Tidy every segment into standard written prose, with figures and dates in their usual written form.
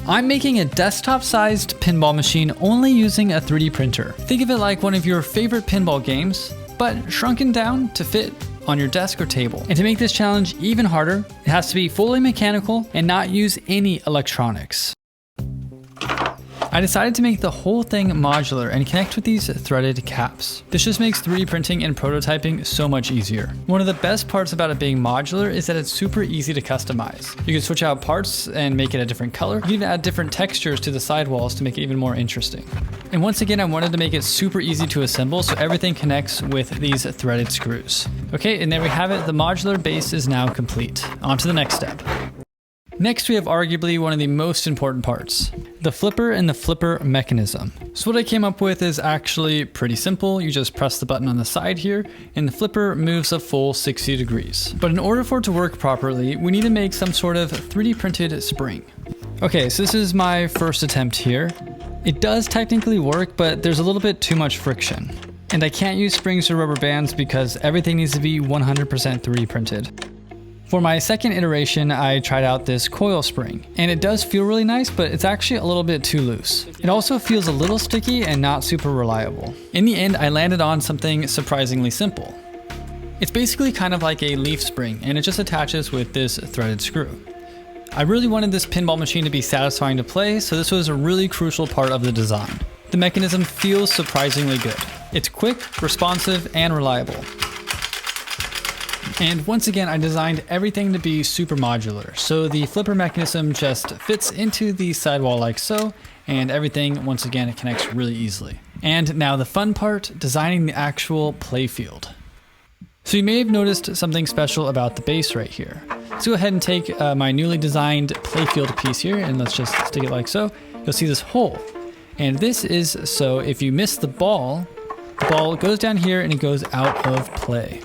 I'm making a desktop-sized pinball machine only using a 3D printer. Think of it like one of your favorite pinball games, but shrunken down to fit on your desk or table. And to make this challenge even harder, it has to be fully mechanical and not use any electronics. I decided to make the whole thing modular and connect with these threaded caps. This just makes 3D printing and prototyping so much easier. One of the best parts about it being modular is that it's super easy to customize. You can switch out parts and make it a different color. You can even add different textures to the sidewalls to make it even more interesting. And once again, I wanted to make it super easy to assemble so everything connects with these threaded screws. Okay, and there we have it. The modular base is now complete. On to the next step. Next, we have arguably one of the most important parts, the flipper and the flipper mechanism. So what I came up with is actually pretty simple. You just press the button on the side here and the flipper moves a full 60 degrees. But in order for it to work properly, we need to make some sort of 3D printed spring. Okay, so this is my first attempt here. It does technically work, but there's a little bit too much friction. And I can't use springs or rubber bands because everything needs to be 100% 3D printed. For my second iteration, I tried out this coil spring, and it does feel really nice, but it's actually a little bit too loose. It also feels a little sticky and not super reliable. In the end, I landed on something surprisingly simple. It's basically kind of like a leaf spring, and it just attaches with this threaded screw. I really wanted this pinball machine to be satisfying to play, so this was a really crucial part of the design. The mechanism feels surprisingly good. It's quick, responsive, and reliable. And once again, I designed everything to be super modular. So the flipper mechanism just fits into the sidewall like so, and everything, once again, it connects really easily. And now the fun part, designing the actual playfield. So you may have noticed something special about the base right here. Let's go ahead and take my newly designed playfield piece here, and let's just stick it like so. You'll see this hole. And this is so if you miss the ball goes down here and it goes out of play.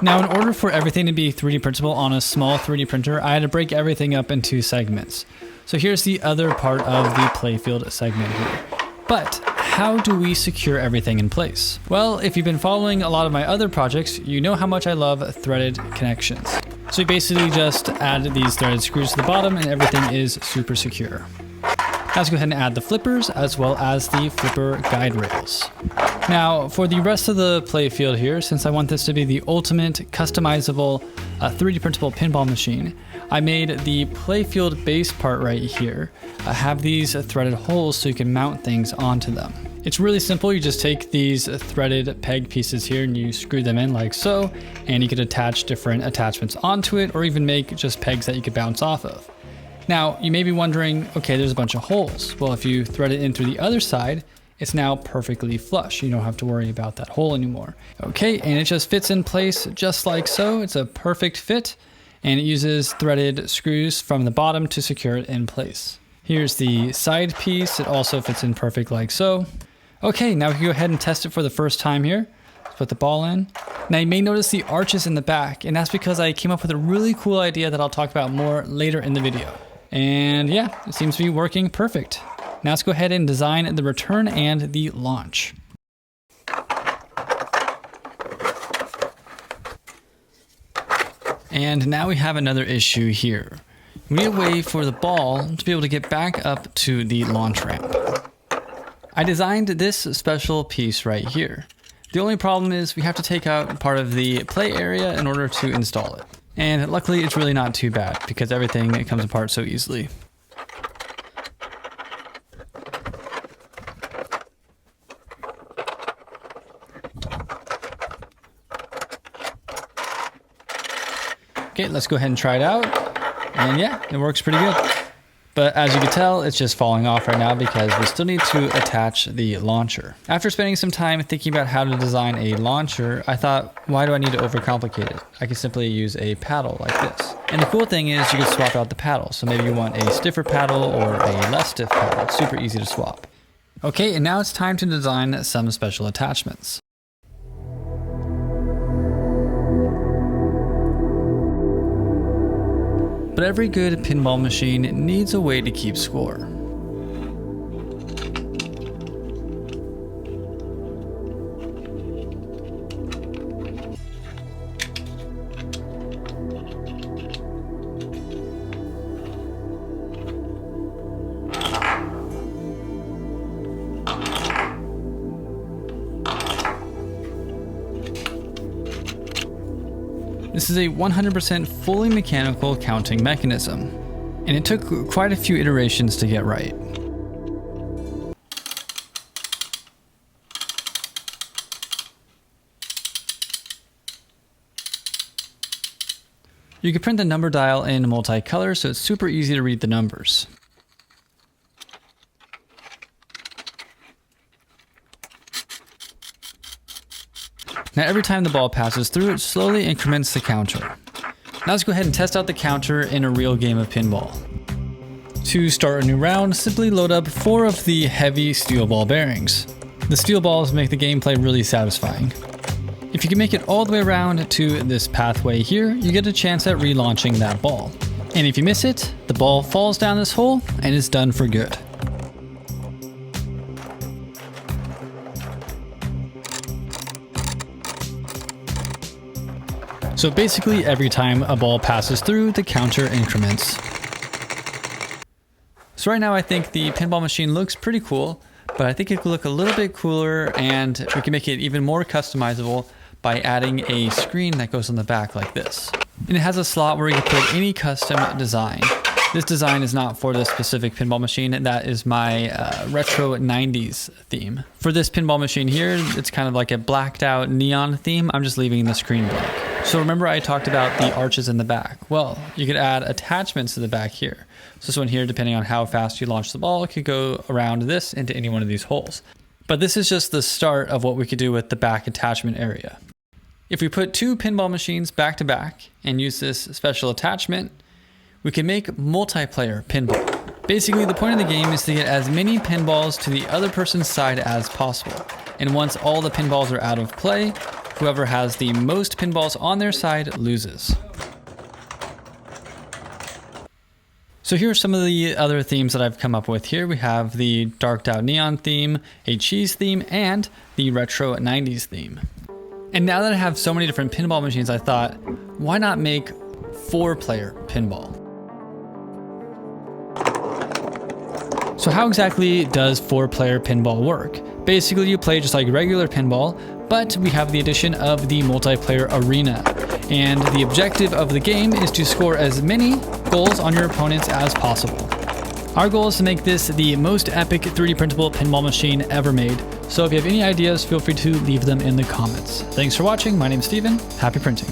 Now, in order for everything to be 3D printable on a small 3D printer, I had to break everything up into segments. So here's the other part of the playfield segment here. But how do we secure everything in place? Well, if you've been following a lot of my other projects, you know how much I love threaded connections. So you basically just add these threaded screws to the bottom and everything is super secure. Let's go ahead and add the flippers as well as the flipper guide rails. Now, for the rest of the playfield here, since I want this to be the ultimate customizable 3D printable pinball machine, I made the playfield base part right here have these threaded holes so you can mount things onto them. It's really simple. You just take these threaded peg pieces here and you screw them in like so, and you could attach different attachments onto it or even make just pegs that you could bounce off of. Now, you may be wondering, okay, there's a bunch of holes. Well, if you thread it in through the other side, it's now perfectly flush. You don't have to worry about that hole anymore. Okay, and it just fits in place just like so. It's a perfect fit, and it uses threaded screws from the bottom to secure it in place. Here's the side piece. It also fits in perfect like so. Okay, now we can go ahead and test it for the first time here. Let's put the ball in. Now you may notice the arches in the back, and that's because I came up with a really cool idea that I'll talk about more later in the video. And yeah, it seems to be working perfect. Now let's go ahead and design the return and the launch. And now we have another issue here. We need a way for the ball to be able to get back up to the launch ramp. I designed this special piece right here. The only problem is we have to take out part of the play area in order to install it. And luckily it's really not too bad because everything comes apart so easily. Okay, let's go ahead and try it out. And yeah, it works pretty good. But as you can tell, it's just falling off right now because we still need to attach the launcher. After spending some time thinking about how to design a launcher, I thought, why do I need to overcomplicate it? I can simply use a paddle like this. And the cool thing is you can swap out the paddle. So maybe you want a stiffer paddle or a less stiff paddle. It's super easy to swap. Okay, and now it's time to design some special attachments. But every good pinball machine needs a way to keep score. This is a 100% fully mechanical counting mechanism, and it took quite a few iterations to get right. You can print the number dial in multicolor, so it's super easy to read the numbers. Now every time the ball passes through, it slowly increments the counter. Now let's go ahead and test out the counter in a real game of pinball. To start a new round, simply load up 4 of the heavy steel ball bearings. The steel balls make the gameplay really satisfying. If you can make it all the way around to this pathway here, you get a chance at relaunching that ball. And if you miss it, the ball falls down this hole and is done for good. So basically every time a ball passes through, the counter increments. So right now I think the pinball machine looks pretty cool, but I think it could look a little bit cooler, and we can make it even more customizable by adding a screen that goes on the back like this. And it has a slot where you can put any custom design. This design is not for this specific pinball machine. That is my retro 90s theme. For this pinball machine here, it's kind of like a blacked out neon theme. I'm just leaving the screen blank. So remember I talked about the arches in the back. Well, you could add attachments to the back here. So this one here, depending on how fast you launch the ball, could go around this into any one of these holes. But this is just the start of what we could do with the back attachment area. If we put 2 pinball machines back to back and use this special attachment, we can make multiplayer pinball. Basically, the point of the game is to get as many pinballs to the other person's side as possible. And once all the pinballs are out of play, whoever has the most pinballs on their side loses. So here are some of the other themes that I've come up with here. We have the darked out neon theme, a cheese theme, and the retro 90s theme. And now that I have so many different pinball machines, I thought, why not make 4-player pinball? So how exactly does 4-player pinball work? Basically, you play just like regular pinball, but we have the addition of the multiplayer arena. And the objective of the game is to score as many goals on your opponents as possible. Our goal is to make this the most epic 3D printable pinball machine ever made. So if you have any ideas, feel free to leave them in the comments. Thanks for watching. My name's Steven. Happy printing.